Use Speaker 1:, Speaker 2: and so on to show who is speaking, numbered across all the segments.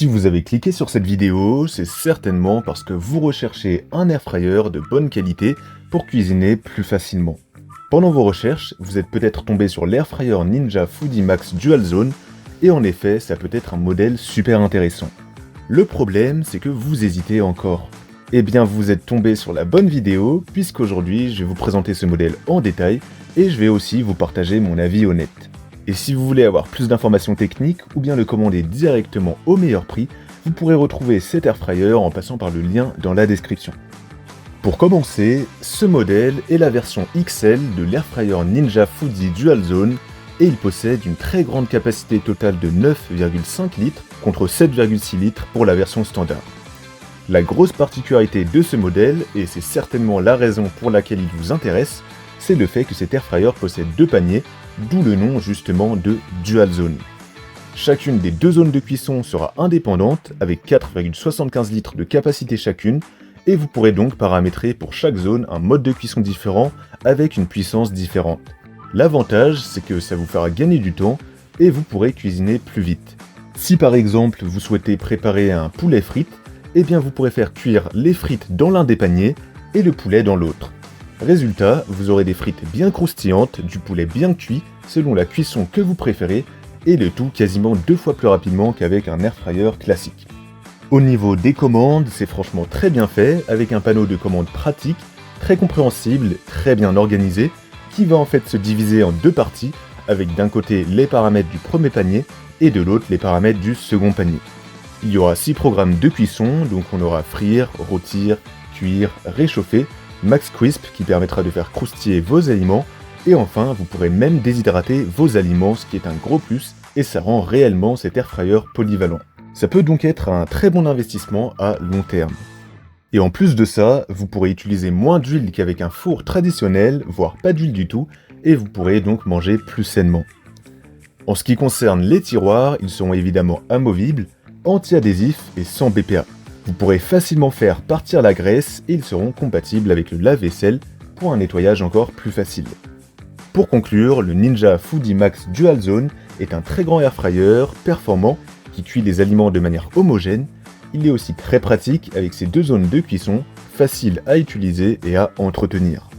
Speaker 1: Si vous avez cliqué sur cette vidéo, c'est certainement parce que vous recherchez un airfryer de bonne qualité pour cuisiner plus facilement. Pendant vos recherches, vous êtes peut-être tombé sur l'airfryer Ninja Foodi Max Dual Zone, et en effet, ça peut être un modèle super intéressant. Le problème, c'est que vous hésitez encore. Eh bien, vous êtes tombé sur la bonne vidéo, puisqu'aujourd'hui, je vais vous présenter ce modèle en détail, et je vais aussi vous partager mon avis honnête. Et si vous voulez avoir plus d'informations techniques, ou bien le commander directement au meilleur prix, vous pourrez retrouver cet airfryer en passant par le lien dans la description. Pour commencer, ce modèle est la version XL de l'airfryer Ninja Foodi Dual Zone, et il possède une très grande capacité totale de 9,5 litres contre 7,6 litres pour la version standard. La grosse particularité de ce modèle, et c'est certainement la raison pour laquelle il vous intéresse, c'est le fait que cet airfryer possède deux paniers, d'où le nom justement de Dual Zone. Chacune des deux zones de cuisson sera indépendante avec 4,75 litres de capacité chacune, et vous pourrez donc paramétrer pour chaque zone un mode de cuisson différent avec une puissance différente. L'avantage, c'est que ça vous fera gagner du temps et vous pourrez cuisiner plus vite. Si par exemple vous souhaitez préparer un poulet frites, eh bien vous pourrez faire cuire les frites dans l'un des paniers et le poulet dans l'autre. Résultat, vous aurez des frites bien croustillantes, du poulet bien cuit selon la cuisson que vous préférez, et le tout quasiment 2 fois plus rapidement qu'avec un airfryer classique. Au niveau des commandes, c'est franchement très bien fait, avec un panneau de commandes pratique, très compréhensible, très bien organisé, qui va en fait se diviser en deux parties, avec d'un côté les paramètres du premier panier, et de l'autre les paramètres du second panier. Il y aura 6 programmes de cuisson, donc on aura frire, rôtir, cuire, réchauffer, Max Crisp qui permettra de faire croustiller vos aliments, et enfin vous pourrez même déshydrater vos aliments, ce qui est un gros plus, et ça rend réellement cet airfryer polyvalent. Ça peut donc être un très bon investissement à long terme. Et en plus de ça, vous pourrez utiliser moins d'huile qu'avec un four traditionnel, voire pas d'huile du tout, et vous pourrez donc manger plus sainement. En ce qui concerne les tiroirs, ils seront évidemment amovibles, anti-adhésifs et sans BPA. Vous pourrez facilement faire partir la graisse et ils seront compatibles avec le lave-vaisselle pour un nettoyage encore plus facile. Pour conclure, le Ninja Foodi Max Dual Zone est un très grand airfryer performant qui cuit les aliments de manière homogène. Il est aussi très pratique avec ses deux zones de cuisson, facile à utiliser et à entretenir.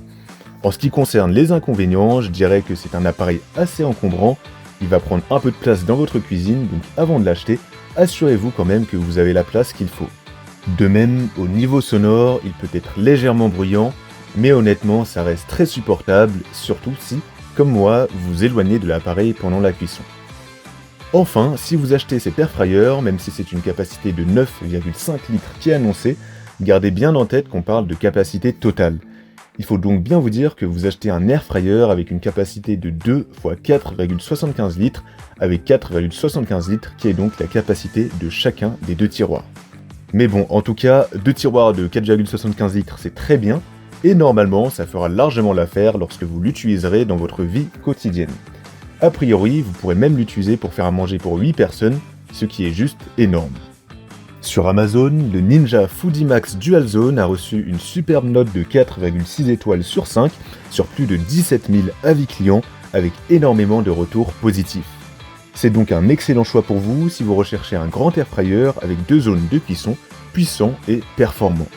Speaker 1: En ce qui concerne les inconvénients, je dirais que c'est un appareil assez encombrant, il va prendre un peu de place dans votre cuisine, donc avant de l'acheter, assurez-vous quand même que vous avez la place qu'il faut. De même, au niveau sonore, il peut être légèrement bruyant, mais honnêtement ça reste très supportable, surtout si, comme moi, vous vous éloignez de l'appareil pendant la cuisson. Enfin, si vous achetez cet airfryer, même si c'est une capacité de 9,5 litres qui est annoncée, gardez bien en tête qu'on parle de capacité totale. Il faut donc bien vous dire que vous achetez un airfryer avec une capacité de 2 x 4,75 litres, avec 4,75 litres qui est donc la capacité de chacun des deux tiroirs. Mais bon, en tout cas, deux tiroirs de 4,75 litres c'est très bien, et normalement ça fera largement l'affaire lorsque vous l'utiliserez dans votre vie quotidienne. A priori, vous pourrez même l'utiliser pour faire à manger pour 8 personnes, ce qui est juste énorme. Sur Amazon, le Ninja Foodi Max Dual Zone a reçu une superbe note de 4,6 étoiles sur 5 sur plus de 17 000 avis clients avec énormément de retours positifs. C'est donc un excellent choix pour vous si vous recherchez un grand airfryer avec deux zones de cuisson puissants et performants.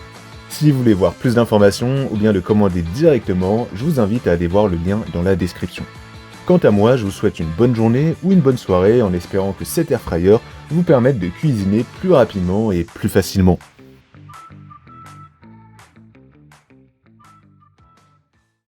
Speaker 1: Si vous voulez voir plus d'informations ou bien le commander directement, je vous invite à aller voir le lien dans la description. Quant à moi, je vous souhaite une bonne journée ou une bonne soirée en espérant que cet airfryer vous permette de cuisiner plus rapidement et plus facilement.